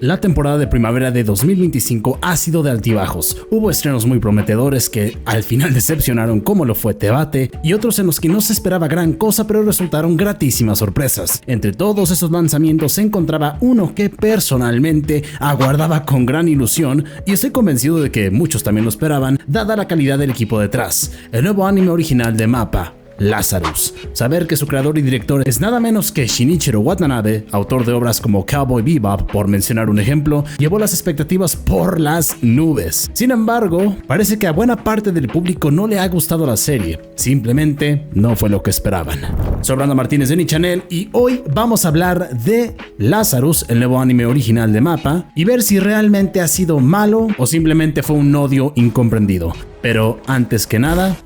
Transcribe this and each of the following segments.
La temporada de primavera de 2025 ha sido de altibajos. Hubo estrenos muy prometedores que al final decepcionaron, como lo fue Tebate, y otros en los que no se esperaba gran cosa pero resultaron gratísimas sorpresas. Entre todos esos lanzamientos se encontraba uno que personalmente aguardaba con gran ilusión y estoy convencido de que muchos también lo esperaban, dada la calidad del equipo detrás. El nuevo anime original de MAPPA, Lazarus. Saber que su creador y director es nada menos que Shinichiro Watanabe, autor de obras como Cowboy Bebop, por mencionar un ejemplo, llevó las expectativas por las nubes. Sin embargo, parece que a buena parte del público no le ha gustado la serie. Simplemente no fue lo que esperaban. Soy Brandon Martínez de Nichannel y hoy vamos a hablar de Lazarus, el nuevo anime original de MAPPA, y ver si realmente ha sido malo o simplemente fue un odio incomprendido. Pero antes que nada,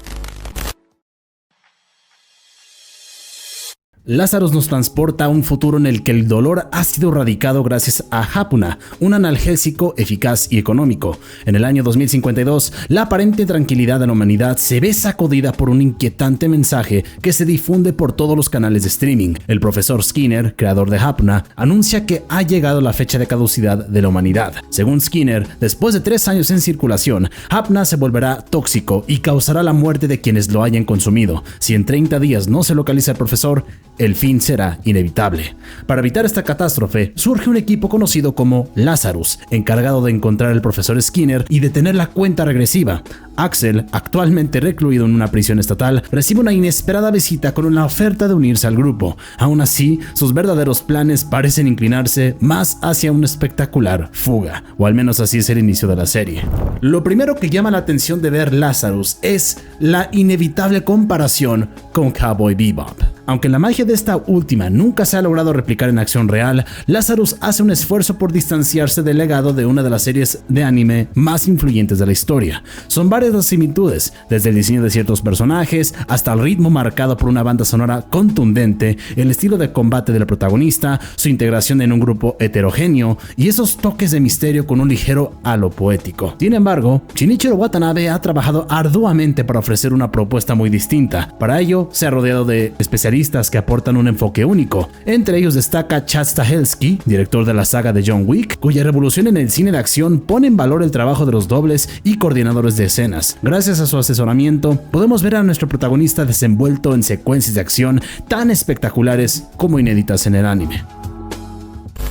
Lazarus nos transporta a un futuro en el que el dolor ha sido erradicado gracias a Hapuna, un analgésico eficaz y económico. En el año 2052, la aparente tranquilidad de la humanidad se ve sacudida por un inquietante mensaje que se difunde por todos los canales de streaming. El profesor Skinner, creador de Hapuna, anuncia que ha llegado la fecha de caducidad de la humanidad. Según Skinner, después de 3 años en circulación, Hapuna se volverá tóxico y causará la muerte de quienes lo hayan consumido. Si en 30 días no se localiza el profesor, el fin será inevitable. Para evitar esta catástrofe, surge un equipo conocido como Lazarus, encargado de encontrar al profesor Skinner y detener la cuenta regresiva. Axel, actualmente recluido en una prisión estatal, recibe una inesperada visita con una oferta de unirse al grupo. Aún así, sus verdaderos planes parecen inclinarse más hacia una espectacular fuga, o al menos así es el inicio de la serie. Lo primero que llama la atención de ver Lazarus es la inevitable comparación con Cowboy Bebop. Aunque la magia de esta última nunca se ha logrado replicar en acción real, Lazarus hace un esfuerzo por distanciarse del legado de una de las series de anime más influyentes de la historia. Son varias las similitudes, desde el diseño de ciertos personajes hasta el ritmo marcado por una banda sonora contundente, el estilo de combate del protagonista, su integración en un grupo heterogéneo y esos toques de misterio con un ligero halo poético. Sin embargo, Shinichiro Watanabe ha trabajado arduamente para ofrecer una propuesta muy distinta. Para ello, se ha rodeado de especialistas que aportan un enfoque único. Entre ellos destaca Chad Stahelski, director de la saga de John Wick, cuya revolución en el cine de acción pone en valor el trabajo de los dobles y coordinadores de escenas. Gracias a su asesoramiento, podemos ver a nuestro protagonista desenvuelto en secuencias de acción tan espectaculares como inéditas en el anime.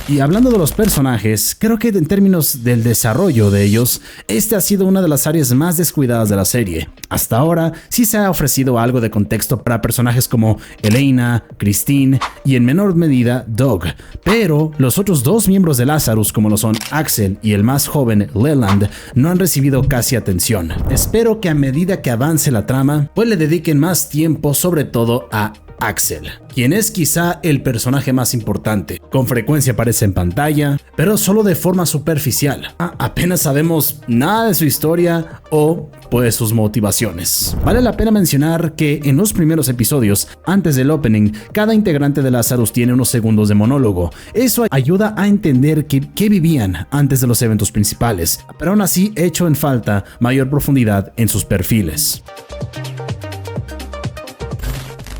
Y hablando de los personajes, creo que en términos del desarrollo de ellos, este ha sido una de las áreas más descuidadas de la serie. Hasta ahora sí se ha ofrecido algo de contexto para personajes como Elena, Christine y en menor medida Doug, pero los otros dos miembros de Lazarus, como lo son Axel y el más joven Leland, no han recibido casi atención. Espero que a medida que avance la trama, pues le dediquen más tiempo sobre todo a Axel, quien es quizá el personaje más importante. Con frecuencia aparece en pantalla, pero solo de forma superficial. Apenas sabemos nada de su historia o pues sus motivaciones. Vale la pena mencionar que en los primeros episodios, antes del opening, cada integrante de Lazarus tiene unos segundos de monólogo. Eso ayuda a entender qué vivían antes de los eventos principales, pero aún así echo en falta mayor profundidad en sus perfiles.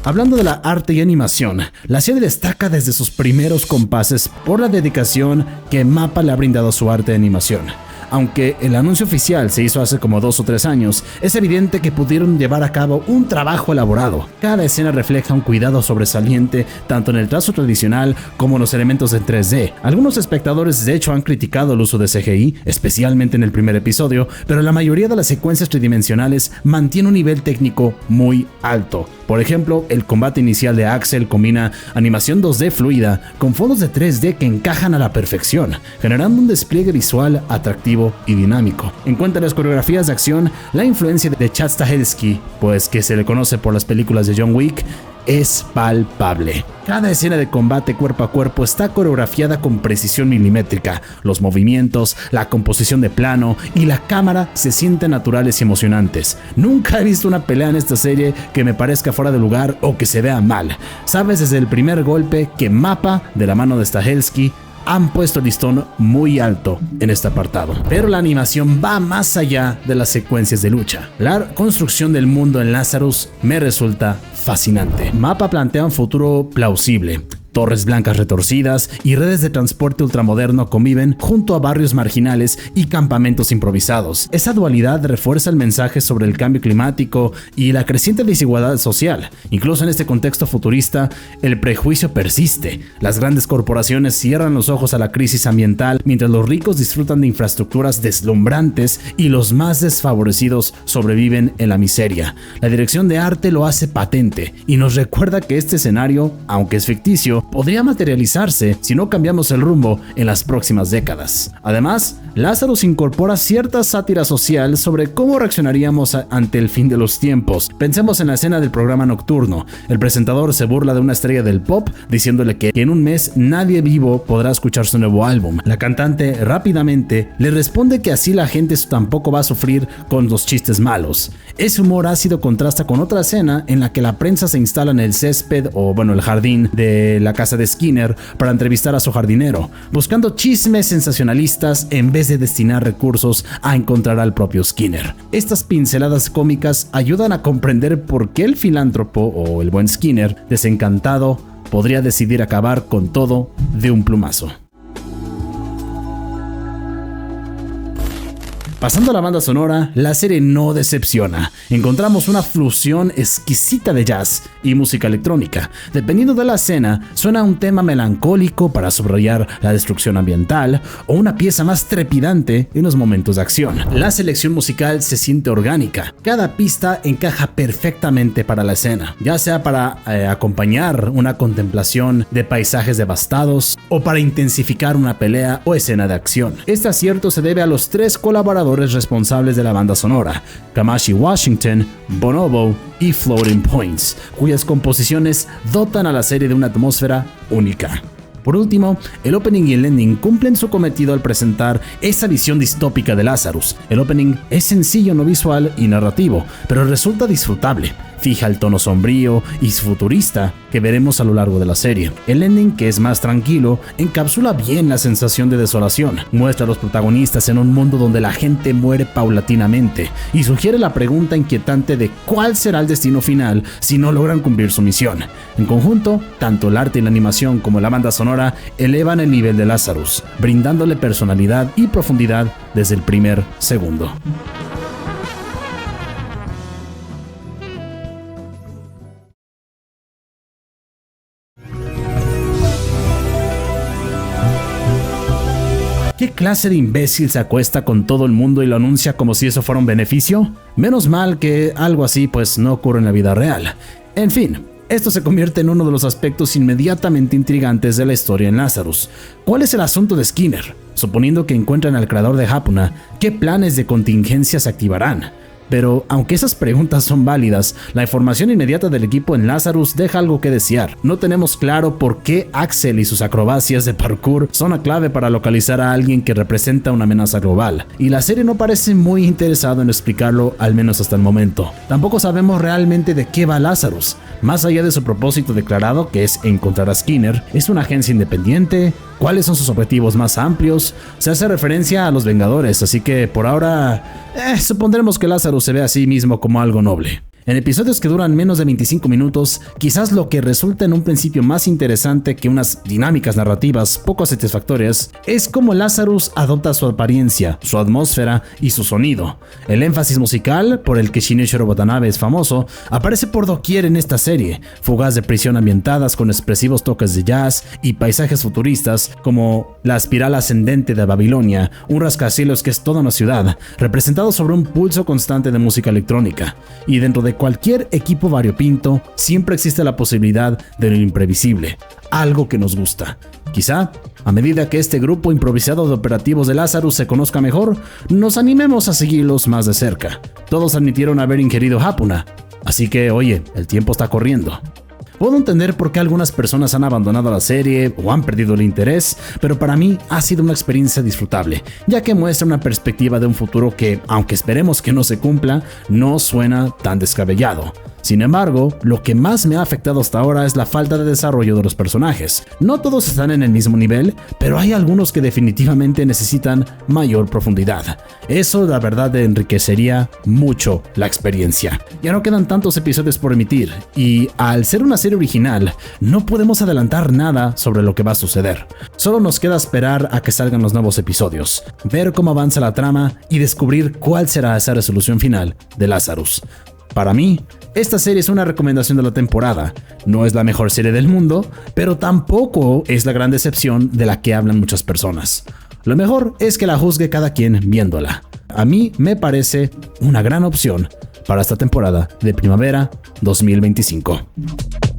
Hablando de la arte y animación, la serie destaca desde sus primeros compases por la dedicación que MAPPA le ha brindado a su arte de animación. Aunque el anuncio oficial se hizo hace como 2 o 3 años, es evidente que pudieron llevar a cabo un trabajo elaborado. Cada escena refleja un cuidado sobresaliente tanto en el trazo tradicional como en los elementos en 3D. Algunos espectadores de hecho han criticado el uso de CGI, especialmente en el primer episodio, pero la mayoría de las secuencias tridimensionales mantiene un nivel técnico muy alto. Por ejemplo, el combate inicial de Axel combina animación 2D fluida con fondos de 3D que encajan a la perfección, generando un despliegue visual atractivo y dinámico. En cuanto a las coreografías de acción, la influencia de Chad Stahelski, pues que se le conoce por las películas de John Wick, es palpable. Cada escena de combate cuerpo a cuerpo está coreografiada con precisión milimétrica. Los movimientos, la composición de plano y la cámara se sienten naturales y emocionantes. Nunca he visto una pelea en esta serie que me parezca fuera de lugar o que se vea mal. Sabes desde el primer golpe que MAPPA, de la mano de Stahelski, han puesto el listón muy alto en este apartado. Pero la animación va más allá de las secuencias de lucha. La construcción del mundo en Lazarus me resulta fascinante. MAPPA plantea un futuro plausible, Torres blancas retorcidas y redes de transporte ultramoderno conviven junto a barrios marginales y campamentos improvisados. Esa dualidad refuerza el mensaje sobre el cambio climático y la creciente desigualdad social. Incluso en este contexto futurista, el prejuicio persiste. Las grandes corporaciones cierran los ojos a la crisis ambiental mientras los ricos disfrutan de infraestructuras deslumbrantes y los más desfavorecidos sobreviven en la miseria. La dirección de arte lo hace patente y nos recuerda que este escenario, aunque es ficticio, podría materializarse si no cambiamos el rumbo en las próximas décadas. Además, Lazarus incorpora cierta sátira social sobre cómo reaccionaríamos ante el fin de los tiempos. Pensemos en la escena del programa nocturno. El presentador se burla de una estrella del pop diciéndole que en un mes nadie vivo podrá escuchar su nuevo álbum. La cantante rápidamente le responde que así la gente tampoco va a sufrir con los chistes malos. Ese humor ácido contrasta con otra escena en la que la prensa se instala en el césped o el jardín de la casa de Skinner para entrevistar a su jardinero, buscando chismes sensacionalistas en vez de destinar recursos a encontrar al propio Skinner. Estas pinceladas cómicas ayudan a comprender por qué el filántropo o el buen Skinner, desencantado, podría decidir acabar con todo de un plumazo. Pasando a la banda sonora, la serie no decepciona. Encontramos una fusión exquisita de jazz y música electrónica. Dependiendo de la escena, suena un tema melancólico para subrayar la destrucción ambiental o una pieza más trepidante en los momentos de acción. La selección musical se siente orgánica. Cada pista encaja perfectamente para la escena, ya sea para acompañar una contemplación de paisajes devastados o para intensificar una pelea o escena de acción. Este acierto se debe a los tres colaboradores responsables de la banda sonora, Kamasi Washington, Bonobo y Floating Points, cuyas composiciones dotan a la serie de una atmósfera única. Por último, el opening y el ending cumplen su cometido al presentar esa visión distópica de Lazarus. El opening es sencillo, no visual y narrativo, pero resulta disfrutable. Fija el tono sombrío y futurista que veremos a lo largo de la serie. El ending, que es más tranquilo, encapsula bien la sensación de desolación. Muestra a los protagonistas en un mundo donde la gente muere paulatinamente y sugiere la pregunta inquietante de cuál será el destino final si no logran cumplir su misión. En conjunto, tanto el arte y la animación como la banda sonora elevan el nivel de Lazarus, brindándole personalidad y profundidad desde el primer segundo. ¿Qué clase de imbécil se acuesta con todo el mundo y lo anuncia como si eso fuera un beneficio? Menos mal que algo así pues no ocurre en la vida real. En fin, esto se convierte en uno de los aspectos inmediatamente intrigantes de la historia en Lazarus. ¿Cuál es el asunto de Skinner? Suponiendo que encuentran al creador de Hapuna, ¿qué planes de contingencia se activarán? Pero, aunque esas preguntas son válidas, la información inmediata del equipo en Lazarus deja algo que desear. No tenemos claro por qué Axel y sus acrobacias de parkour son la clave para localizar a alguien que representa una amenaza global, y la serie no parece muy interesada en explicarlo, al menos hasta el momento. Tampoco sabemos realmente de qué va Lazarus. Más allá de su propósito declarado, que es encontrar a Skinner, ¿es una agencia independiente? ¿Cuáles son sus objetivos más amplios? Se hace referencia a los Vengadores, así que por ahora supondremos que Lazarus se ve a sí mismo como algo noble. En episodios que duran menos de 25 minutos, quizás lo que resulta en un principio más interesante que unas dinámicas narrativas poco satisfactorias es cómo Lazarus adopta su apariencia, su atmósfera y su sonido. El énfasis musical, por el que Shinichiro Watanabe es famoso, aparece por doquier en esta serie. Fugas de prisión ambientadas con expresivos toques de jazz y paisajes futuristas como la espiral ascendente de Babilonia, un rascacielos que es toda una ciudad, representado sobre un pulso constante de música electrónica. Y dentro de cualquier equipo variopinto, siempre existe la posibilidad de lo imprevisible, algo que nos gusta. Quizá, a medida que este grupo improvisado de operativos de Lazarus se conozca mejor, nos animemos a seguirlos más de cerca. Todos admitieron haber ingerido Hapuna, así que, oye, el tiempo está corriendo. Puedo entender por qué algunas personas han abandonado la serie o han perdido el interés, pero para mí ha sido una experiencia disfrutable, ya que muestra una perspectiva de un futuro que, aunque esperemos que no se cumpla, no suena tan descabellado. Sin embargo, lo que más me ha afectado hasta ahora es la falta de desarrollo de los personajes. No todos están en el mismo nivel, pero hay algunos que definitivamente necesitan mayor profundidad. Eso la verdad enriquecería mucho la experiencia. Ya no quedan tantos episodios por emitir, y al ser una serie original, no podemos adelantar nada sobre lo que va a suceder. Solo nos queda esperar a que salgan los nuevos episodios, ver cómo avanza la trama y descubrir cuál será esa resolución final de Lazarus. Para mí, esta serie es una recomendación de la temporada. No es la mejor serie del mundo, pero tampoco es la gran decepción de la que hablan muchas personas. Lo mejor es que la juzgue cada quien viéndola. A mí me parece una gran opción para esta temporada de primavera 2025.